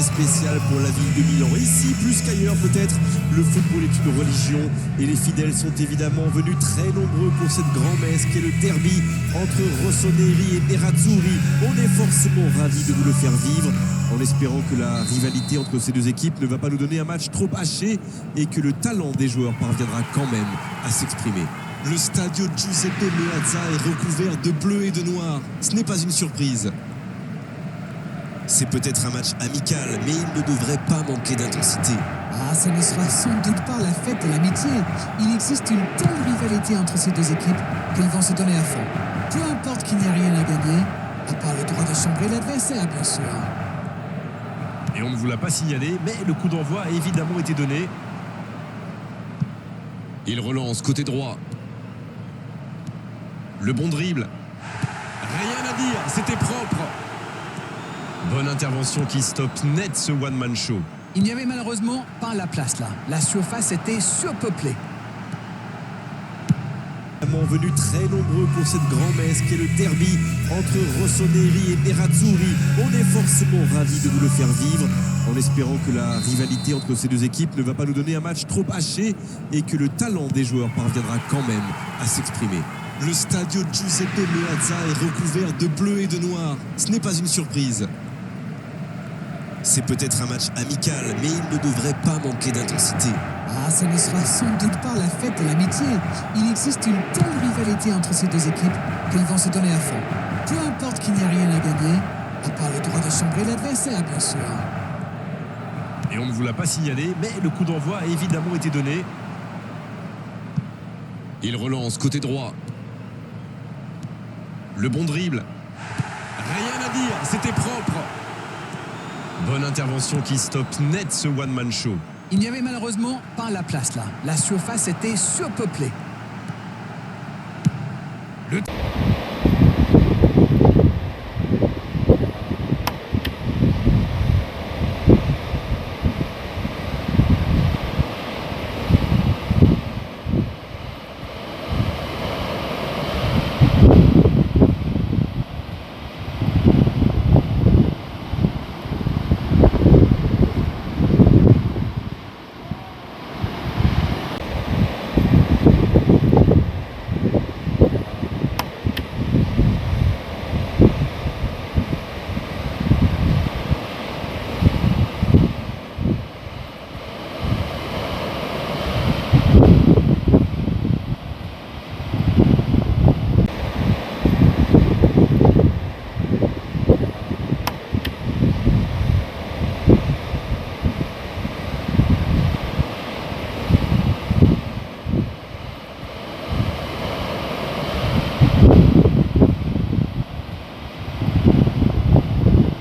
très spécial pour la ville de Milan. Ici, plus qu'ailleurs peut-être, le football est une religion et les fidèles sont évidemment venus très nombreux pour cette grand-messe qui est le derby entre Rossoneri et Nerazzurri. On est forcément ravis de vous le faire vivre en espérant que la rivalité entre ces deux équipes ne va pas nous donner un match trop haché et que le talent des joueurs parviendra quand même à s'exprimer. Le Stadio Giuseppe Meazza est recouvert de bleu et de noir. Ce n'est pas une surprise. C'est peut-être un match amical, mais il ne devrait pas manquer d'intensité. Ah, ce ne sera sans doute pas la fête de l'amitié. Il existe une telle rivalité entre ces deux équipes qu'elles vont se donner à fond. Peu importe qu'il n'y a rien à gagner, à part le droit de sombrer l'adversaire, bien sûr. Et on ne vous l'a pas signalé, mais le coup d'envoi a évidemment été donné. Il relance côté droit. Le bon dribble. Rien à dire, c'était propre. Bonne intervention qui stoppe net ce one-man show. Il n'y avait malheureusement pas la place là. La surface était surpeuplée. Venus très nombreux pour cette grand-messe qui est le derby entre Rossoneri et Nerazzurri. On est forcément ravis de vous le faire vivre en espérant que la rivalité entre ces deux équipes ne va pas nous donner un match trop haché et que le talent des joueurs parviendra quand même à s'exprimer. Le Stadio Giuseppe Meazza est recouvert de bleu et de noir. Ce n'est pas une surprise. C'est peut-être un match amical, mais il ne devrait pas manquer d'intensité. Ah, ce ne sera sans doute pas la fête de l'amitié. Il existe une telle rivalité entre ces deux équipes qu'elles vont se donner à fond. Peu importe qu'il n'y a rien à gagner, à part le droit de sombrer l'adversaire, bien sûr. Et on ne vous l'a pas signalé, mais le coup d'envoi a évidemment été donné. Il relance côté droit. Le bon dribble. Rien à dire, c'était propre. Bonne intervention qui stoppe net ce one-man show. Il n'y avait malheureusement pas la place là. La surface était surpeuplée.